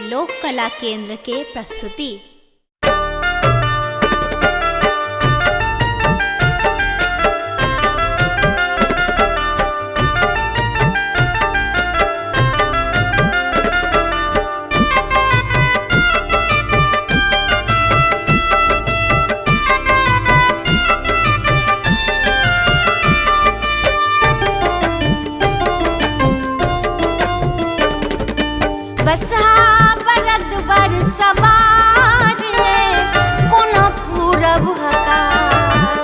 लोक कला केंद्र के प्रस्तुति। बसहा बरद बर सवार है कोनो पूरब हकार।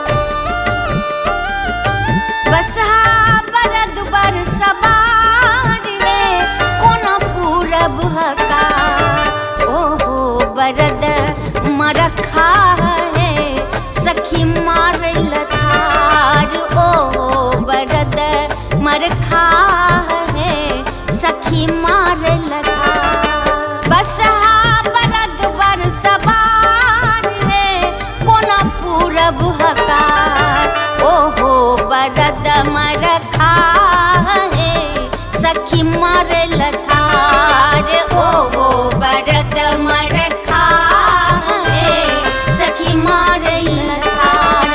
बसहा बरद बर सवार है कोनो पूरब हकार। ओहो बरद मरखा है सखी मारल थार। ओहो बरद मरखा है सखी मारल थार। बसहा बरद बर सवार है कोना पूरब हकार। ओहो बरद मरखा है सखी मारल थार। ओहो बरद मरखा है सखी मारल थार।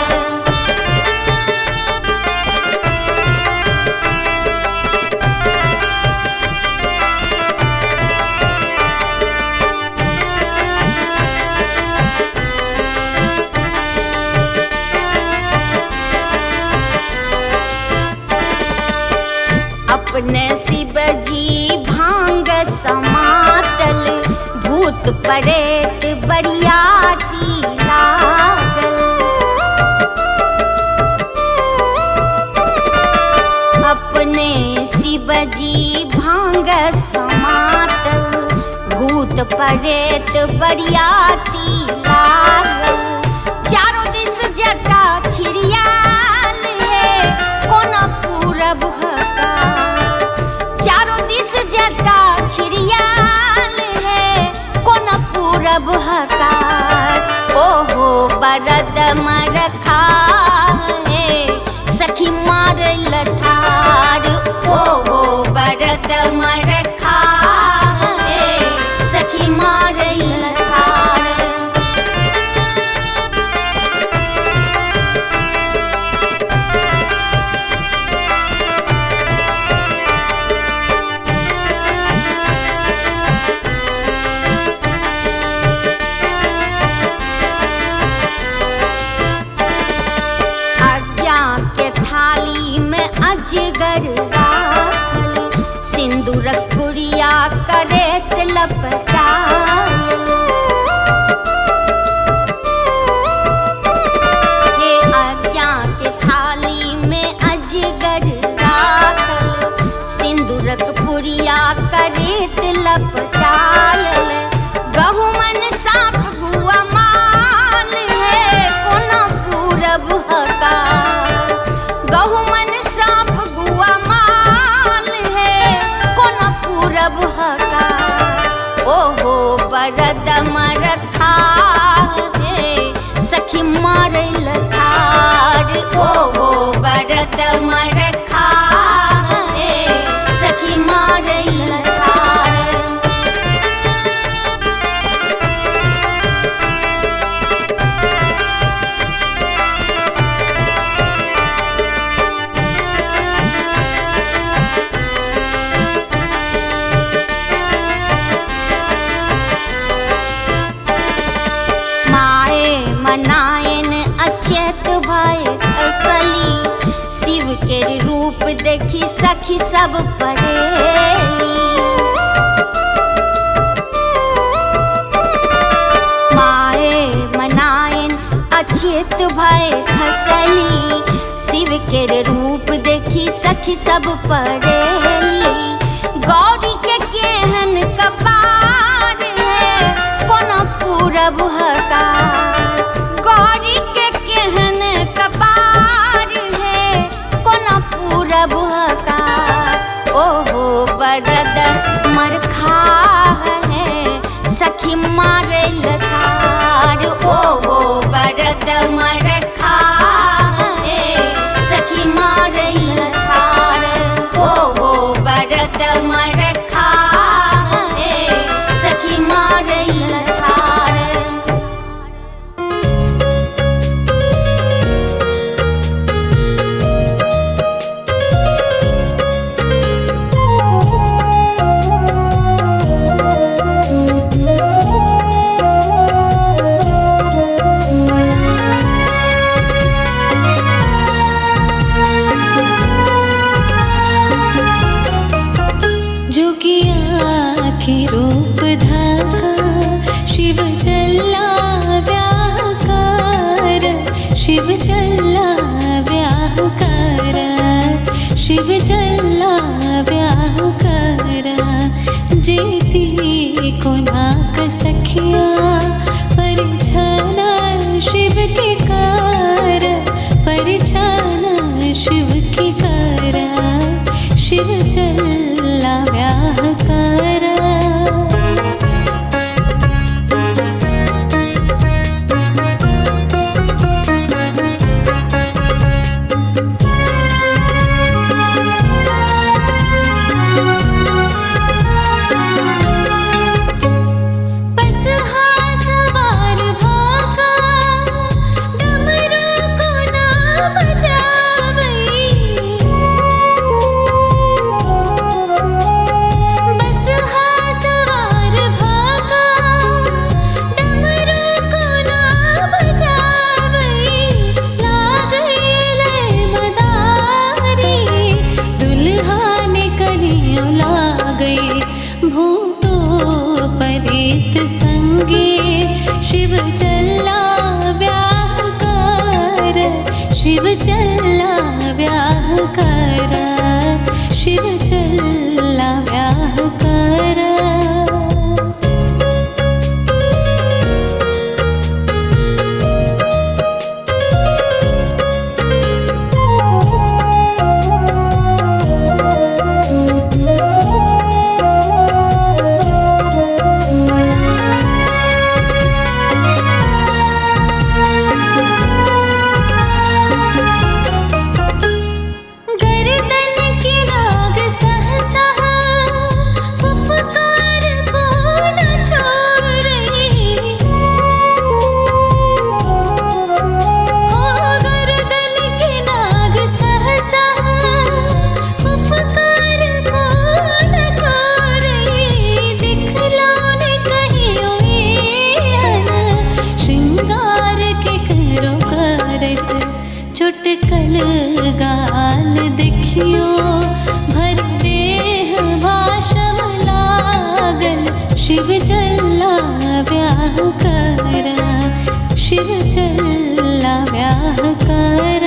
अपने शिवजी भांग समातल भूत प्रेत बरियाती लागल। अपने शिवजी भांग समातल भूत प्रेत बरियाती लागल। चारों दिस जटा छिड़ियाल है कोना पूरब हकार। चारों दिस जटा छिड़ियाल है कोना पूरब हकार। ओहो बरद मरखा है सखी मारल थार। ओहो बरद मरखा है सखी मारल थार। अजगर राखल सिंदूरक पुड़िया करेत लपटायल। हे आज्ञा के थाली में अजगर राखल सिंदूरक पुड़िया करेत लपटायल। गहुमन सांप गुआ माल है कोना पूरब हकार। गहुमन सांप गुआ माल है कोना पूरब हकार। ओहो बरद मरखा है सखी मारल थार। ओहो बरद मरखा है सखी मारल थार। मनायन अचेत भय असली शिव के रूप देखी सखी सब परेली। माए मनायन अचेत भय खसली शिव के रूप देखी सखी सब परेली। गौरी के केहन कपार है कोना पूरब हकार। गौरी के केहन कपार है कोना पूरब हकार। ओहो बरद मरखा है सखी मारल थार। ओहो बरद मरखा है सखी मारल थार। ओहो बरद मरखा है सखी जोगिया के रूप धाका शिव चल्ला व्याह कर, शिव चल्ला व्याह कर, शिव चल्ला व्याह कर। जेती को नाक सखिया परिछाना शिव के कर, परिछाना शिव के कर, शिव चल्ला व्याह कर। भूतो परेत संगे शिव चल्ला व्याह कर, शिव चल्ला व्याह कर, शिव चल्ला व्याह कर। चुटकल गाल देखियो भर देह भाषम लागल, शिव चल्ला व्याह कर, शिव चल्ला व्याह कर।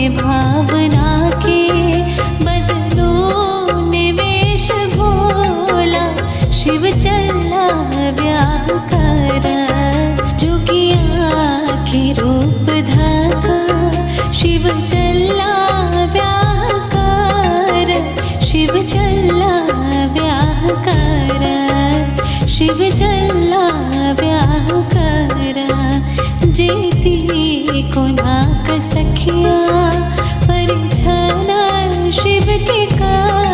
भावना के बदलो निवेश भोला, शिव चल्ला व्याह कर। जोगिया के रूप धाका शिव चल्ला व्याह कर, शिव चल्ला व्याह कर, शिव चल्ला व्याह कर। जेती को नाक सखिया परिछाना शिव के कर।